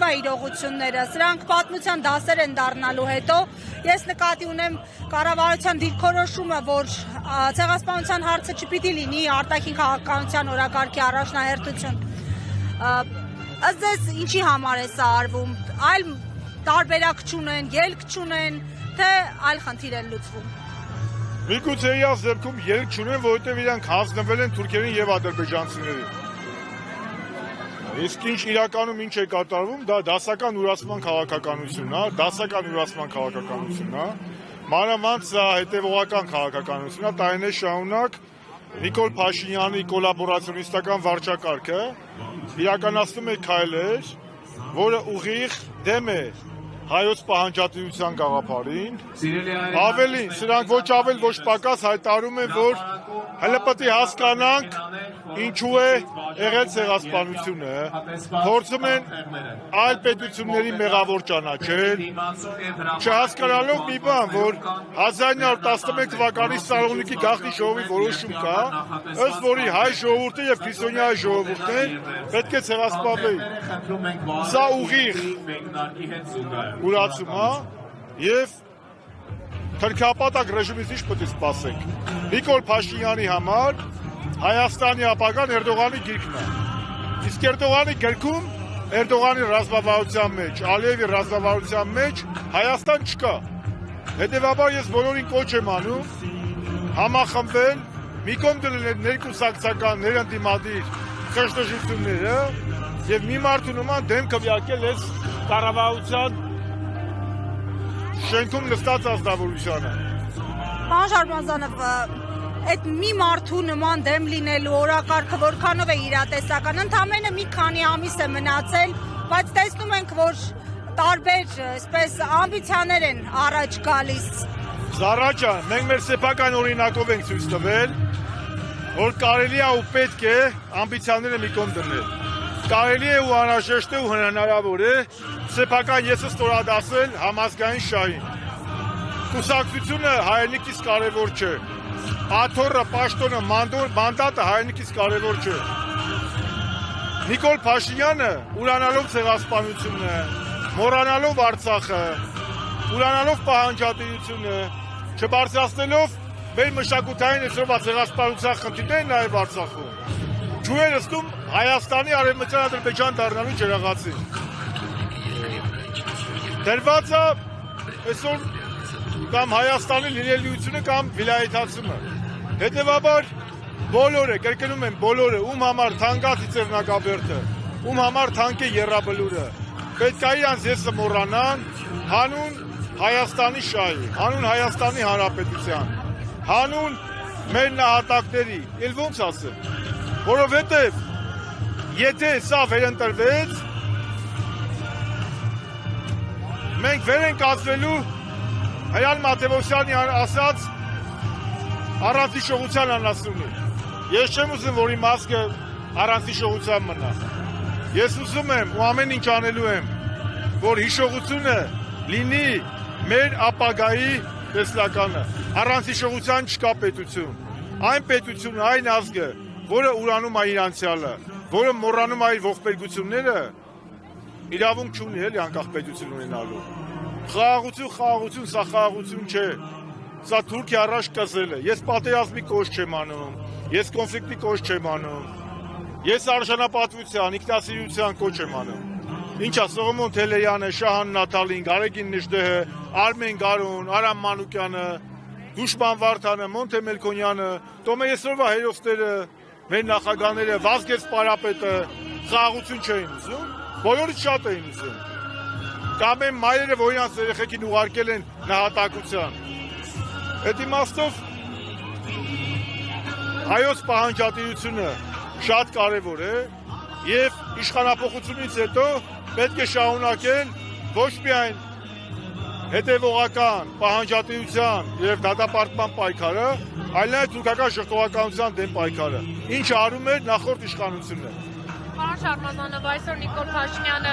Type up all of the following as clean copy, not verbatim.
հիմա իրողությունները, սրանք պատմության դասեր են դառնալու հետո, ես նկատի ունեմ կառավարության դիրքորոշումը, որ ցեղասպանության հարցը չպիտի լինի արտաքին քաղաքականության օրակարգի առաջնահերթություն։ Ըստ ձեզ ինչի համար է սա արվում, այլ տարբերակ չունեն, ելք չունեն, թե այլ խնդիր են լուծվում։ Միգուցե իրաց դեպքում ելք չունեն, որովհետև իրանք հանձնվել են թուրքերին եւ ադրբեջանցիներին։ Իսկ ինչ իրականում ինչ է կատարվում, դա դասական ուրացման քաղաքականությունն է, դասական ուրացման քաղաքականությունն է, մանավանդ սա հետևողական քաղաքականությունն է, տարիներ շարունակ Նիկոլ Փաշինյանի կոլաբորացիոնիստական վարչակարգը իրականացնում է քայլեր, որը ուղիղ դեմ է հայոց պահանջատիրության գաղափարին, ավելին, սրանք ոչ ավել ոչ պակաս հայտարարում են, որ հələ պետք է հասկանանք ինչու է եղել ցեղասպանությունը, փորձում են այլ պետությունների մեղավոր ճանաչել, չհասկանալով մի բան, որ 1911 թվականի Սալոնիկի գաղտնի ժողովի որոշում կա, ըստ որի հայ ժողովուրդը եւ քրիստոնյա ժողովուրդն պետք է ցեղասպանվեին։ Սա ուղիղ ուրացում է եւ թրքապատակ ռեժիմից ինչ պետք է սպասենք։ Նիկոլ Փաշինյանի համար Հայաստանի ապագան Էրդողանի գիրքն է։ Իսկ Էրդողանի գրքում, Էրդողանի ռազմավարության մեջ, Ալիևի ռազմավարության մեջ Հայաստան չկա։ Հետևաբար ես բոլորին կոչ եմ անում համախմբվել, մի կողմ դնել ներկուսակցական ներընդդիմադիր խժդժությունները եւ մի մարդու նման դեմ քվեարկել այս կառավարության շենքում նստած ազնվորությանը։ Պարոն Շարմազանով, այդ մի մարդու նման դեմ լինելու օրակարգը որքանով է իրատեսական, ընդամենը մի քանի ամիս է մնացել, բայց տեսնում ենք, որ տարբեր այսպես ամբիցիաներ են առաջ գալիս։ Զարա ջան, մենք մեր սեփական օրինակով ենք ցույց տվել, որ կարելի է ու պետք է ամբիցիաները մի կողմ դնել։ Կարելի է ու անհրաժեշտ է ու հնարավոր է սեփական եսը ստորադասել համազգային շահին։ Կուսակցությունը հայրենիքից կարևոր չէ։ Աթոռը, պաշտոնը, մանդատը հայրենիքից կարևոր չէ։ Նիկոլ Փաշինյանը ուրանալով ցեղասպանությունը, մոռանալով Արցախը, ուրանալով պահանջատիրությունը, չբարձրացնելով մեր մշակութային այսօրվա ցեղասպանության խնդիրները նաև Արցախում։ Ջուրեր ըստում Հայաստանի արևմտյան Ադրբեջան դառնալու ջրաղացին։ Դրված է այսօր կամ Հայաստանի լինելիությունը կամ վիլայեթացումը։ Հետևաբար բոլորը, կրկնում եմ բոլորը, ում համար թանկաց Ծերնակաբերդը, ում համար թանկ է Եռաբլուրը, պետք է իրանց եսը մոռանան հանուն Հայաստանի շահի, հանուն Հայաստանի Հանրապետության, հանուն մեր նահատակների, էլ ոնց ասեմ, որովհետև եթե սա վերընտրվեց, մենք վեր ենք կացվելու Հրան Մաթևոսյանի ասած առանց հիշողության անասունի։ Ես չեմ ուզում, որ իմ ազգը առանց հիշողության մնա։ Ես ուզում եմ ու ամեն ինչ անելու եմ, որ հիշողությունը լինի մեր ապագայի տեսլականը։ Առանց հիշողության չկա պետություն։ Այն պետությունը, այն ազգը, որը ուրանում է իր անցյալը, որը մոռանում է իր ողբերգությունները, իրավունք չունի էլի անկախ պետություն ունենալու։ Խաղաղություն, սա խաղաղություն չէ։ Սա Թուրքիա առաջ կզել է։ Ես պատերազմի կոչ չեմ անում, ես կոնֆլիկտի կոչ չեմ անում, ես արժանապատվության, ինքնասիրության կոչ եմ անում։ Ինչա Սողոմոն Թելեյանը, Շահան Նաթալին, Գարեգին Նժդեհը, Արմեն Գարոն, Արամ Մանուկյանը, Դուշման Վարդանը, Մոնթե Մելքոնյանը, Տոմե Եսրովա հերոսները, մեր նախագահները, Վազգես Պարապետը խաղաղություն չէին ուզում, բոլորից շատ էին ուզում։ Կամ են մայրերը, որ իրանց երեխեքին ուղարկել են նահատակության։ Այդ իմաստով հայոց պահանջատիրությունը շատ կարևոր է եւ իշխանափոխությունից հետո պետք է շարունակել ոչ միայն հետևողական պահանջատիրության եւ դատապարտման պայքարը, այլ նաեւ թուրքական ժողովրդականության դեմ պայքարը, ինչը արում էր նախորդ իշխանությունը։ Պարոն Շարմազանով, այսօր Նիկոլ Փաշինյանը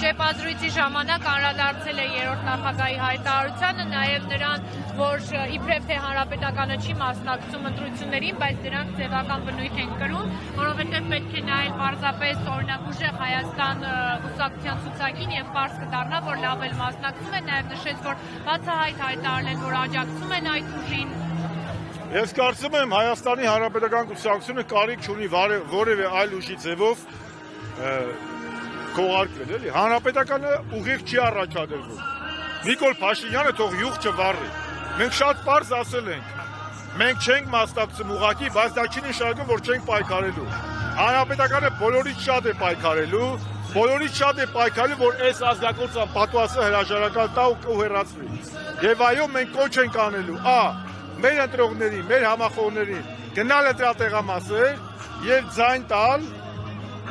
ճեպազրույցի ժամանակ անդրադարձել է երրորդ նախագահի հայտարարությանը, նաև նրան, որ իբրև թե հանրապետականը չի մասնակցում ընտրություններին, բայց դրանք ձևական բնույթ են կրում, որովհետև պետք է նայել պարզապես օրինակ ուժեղ Հայաստան կուսակցության ցուցակին եւ պարզ կդառնա, որ լավ էլ մասնակցում է, նաև նշեց, որ բացահայտ հայտարարել, որ աջակցում են այդ ուժին։ Ես կարծում եմ Հայաստանի Հանրապետական կուսակցությունը կարիք չունի որևէ այլ ուժի ձևով քողարկվել, էլի։ Հանրապետականը ուղիղ չի առաջադրվում։ Նիկոլ Փաշինյանը թող յուղ չվառի։ Մենք շատ պարզ ասել ենք, մենք չենք մասնակցում ուղղակի, բայց դա չի նշանակում, որ չենք պայքարելու։ Հանրապետականը բոլորից շատ է պայքարելու, բոլորից շատ է պայքարելու, որ այս ազգակործան պատվասը հրաժարական տա ու հեռացվի։ Եվ այո, մենք կոչ ենք անելու, մեր ընտրողներին, մեր համախոհներին գնալ ընտրատեղամասեր եւ ձայն տալ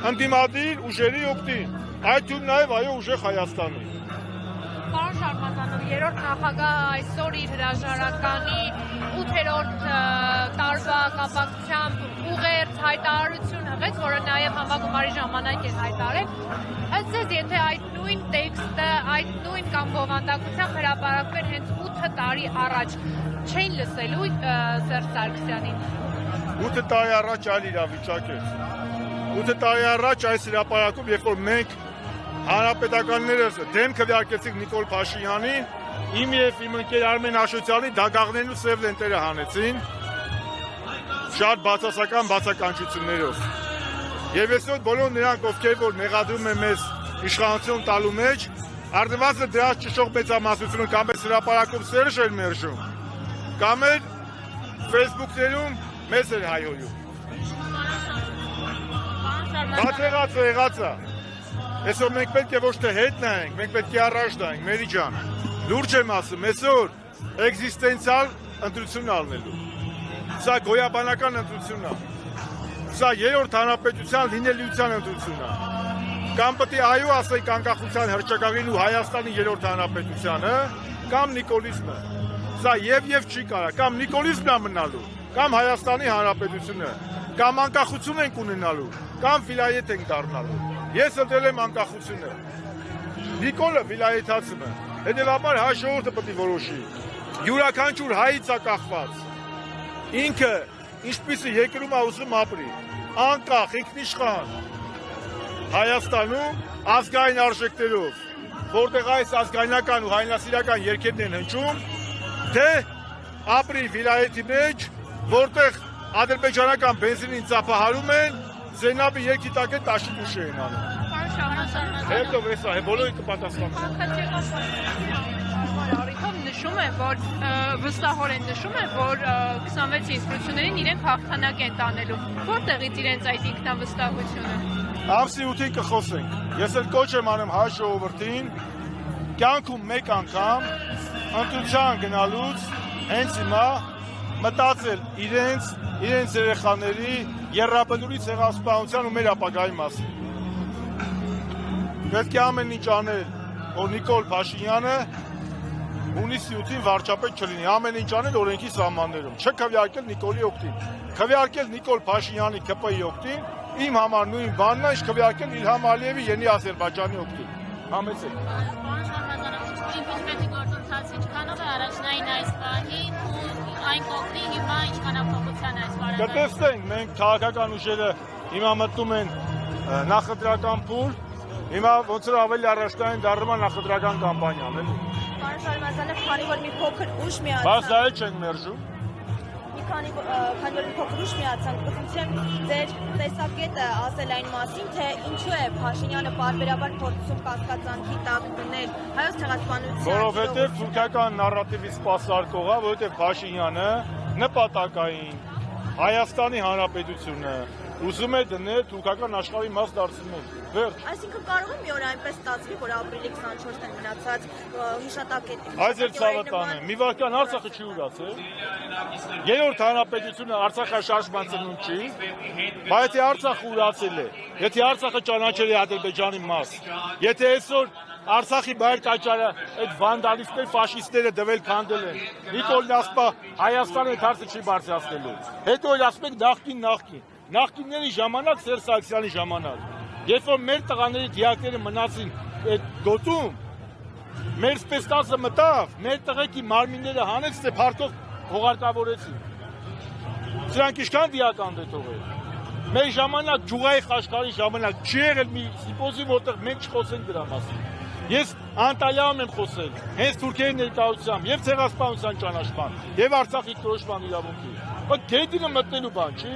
ընդդիմադիր ուժերի օգտին, այդ թվում նաեւ այո ուժեղ Հայաստանի։ Պարոն Շարմազանով, երրորդ նախագահը այսօր իր հրաժարականի 8-րդ տարվա կապակցությամբ ուղերձ հայտարարություն հղեց, որը նաև համագումարի ժամանակ էր հայտարարել։ Ըստ ձեզ, եթե այդ նույն տեքստը, այդ նույն կամ բովանդակությամբ հրապարակվեր հենց 8 տարի առաջ, չէին լսելու Սերժ Սարգսյանին։ 8 տարի առաջ այլ իրավիճակ էր։ 8 տարի առաջ այս հրապարակում, երբ որ մենք հանրապետականներս դեմ քվեարկեցինք Նիկոլ Փաշինյանին, իմ եւ իմ ընկեր Արմեն Աշոտյանի դագաղներն ու սև լենտերը հանեցին շատ բացասական բացականչություններով։ Եվ այսօր բոլոր նրանք, ովքեր որ մեղադրում են մեզ իշխանություն տալու մեջ, արդյունավետ դրանց ճշող մեծամասնությունը կամ այս հրապարակում Սերժ էր մերժում, կամ էլ Facebook-ներում մեզ էր հայհոյում։ Բացեղած եղածա։ Այսօր մենք պետք է ոչ թե հետ նայենք, մենք պետք է առաջ նայենք, Մերի ջան։ Լուրջ եմ ասում, այսօր էգզիստենցիալ ընտրություն ալնելու։ Սա գոյաբանական ընտրություն է։ Սա երրորդ հանրապետության լինելիության ընտրություն է։ Կամ պետք է այո ասենք անկախության հռչակագրին ու Հայաստանի երրորդ հանրապետությանը, կամ նիկոլիզմը։ Սա եւ չի կարա, կամ նիկոլիզմն է մնալու, կամ Հայաստանի հանրապետությունը, կամ անկախություն ենք ունենալու, կամ վիլայետ ենք դառնալու։ Ես ընտրել եմ անկախությունը։ Նիկոլը վիլայեթացում է։ Հետևաբար հայ ժողովուրդը պետք է որոշի։ Յուրաքանչյուր հայից է կախված։ Ինքը ինչպիսի երկրում է ուզում ապրի, անկախ, ինքնիշխան Հայաստանում ազգային արժեքներով, որտեղ այս ազգայնական ու հայրենասիրական երգերն են հնչում, թե ապրի վիլայեթի մեջ, որտեղ ադրբեջանական բենզինին ծափահարում են, Զենաբի երկի տակ է տաշիկ ուշ են անում։ Հետո վեսա, բոլորի կպատասխանեն։ Առիթով նշում է, որ վստահորեն նշում է, որ 26 ինստիտուտներին իրենք հաղթանակ են տանելու։ Որտեղից իրենց այդ ինքնավստահությունը։ Ամսի 8-ին կխոսենք։ Ես էլ կոչ եմ անում հայ ժողովրդին կյանքում մեկ անգամ ընտրության գնալուց հենց հիմա մտածել իրենց երեխաների եռաբլուրի ցեղասպանության ու մեր ապագայի մասին։ Պետք է ամեն ինչ անել, որ Նիկոլ Փաշինյանը հունիսի 8-ին վարչապետ չլինի, ամեն ինչ անել օրենքի սահմաններում, չքվեարկել Նիկոլի օգտին, քվեարկել Նիկոլ Փաշինյանի ԿՊ-ի օգտին, իմ համար նույն բանն է, ինչ քվեարկել Իլհամ Ալիևի Յենի Ադրբեջանի օգտին։ Համեցեք։ Impeachment-ի գործընթացը ինչքանով է առաջնային այս պահին ու այն կողմի հիմա ինչքանափոխության այս վարակը։ Կտեսնենք, մենք քաղաքական ուժերը հիմա մտնում են նախընտրական փուլ, հիմա ոնց որ ավելի առաջնային դառնում է նախընտրական կամպանիան, էլի։ Պարոն Շարմազանով, քանի որ մի փոքր ուշ միացան։ Բայց դա էլ չենք մերժում։ Քանի որ մի փոքր ուշ միացան, կխնդրեմ ձեր տեսակետը ասել այն մասին, թե ինչու է Փաշինյանը պարբերաբար փորձում կասկածանքի տակ դնել հայոց ցեղասպանության։ Որովհետև թուրքական նարատիվի սպասարկող է, որովհետև Փաշինյանը նպատակային Հայաստանի Հանրապետությունը ուզում է դնել թուրքական աշխարհի մաս դարձնել։ Վերջ։ Այսինքն կարող է մի օր այնպես ստացվի, որ ապրիլի 24-ին մնացած հիշատակետի։ Այս էլ ցավը տանը։ Մի վարքան Արցախը չի ուրացել։ Երրորդ հանրապետությունը Արցախը շարժման ծնունդ չի, բայց եթե Արցախը ուրացել է, եթե Արցախը ճանաչել է Ադրբեջանի մաս, եթե այսօր Արցախի բայր տաճարը այդ վանդալիստներ, ֆաշիստները դվել քանդել են, Նիկոլն ասպա Հայաստանը դարձը չի բարձրացնելու։ Հետո էլ ասում եք նախկին։ Նախկինների ժամանակ Սերժ Սարգսյանի ժամանակ։ Երբ որ մեր տղաների դիակները մնացին այդ գոտում, մեր սպեստասը մտավ, մեր տղեկի մարմինները հանեց, թե փառքով հողարկավորեցին։ Սրանք ինչքան դիական դետող է։ Մեր ժամանակ ջուղայի խաչքարի ժամանակ չի եղել մի սիմպոզիում, որտեղ մենք չխոսենք դրա մասին։ Ես Անտալիայում եմ խոսել, հենց Թուրքիայի ներկայությամբ, եւ ցեղասպանության ճանաչման, եւ Արցախի կորոշման իրավունքի։ Բայց գետինը մտնելու բան չի։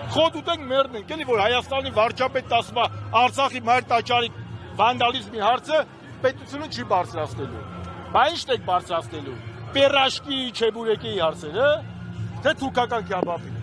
Խոտ ուտենք մեռնենք, էլի որ Հայաստանի վարչապետը ասում է Արցախի մայր տաճարի վանդալիզմի հարցը պետությունը չի բարձրացնելու։ Բայց ի՞նչն եք բարձրացնելու։ Պերաշկի, չեբուրեկի հարցերը, թե թուրքական քյաբաբի։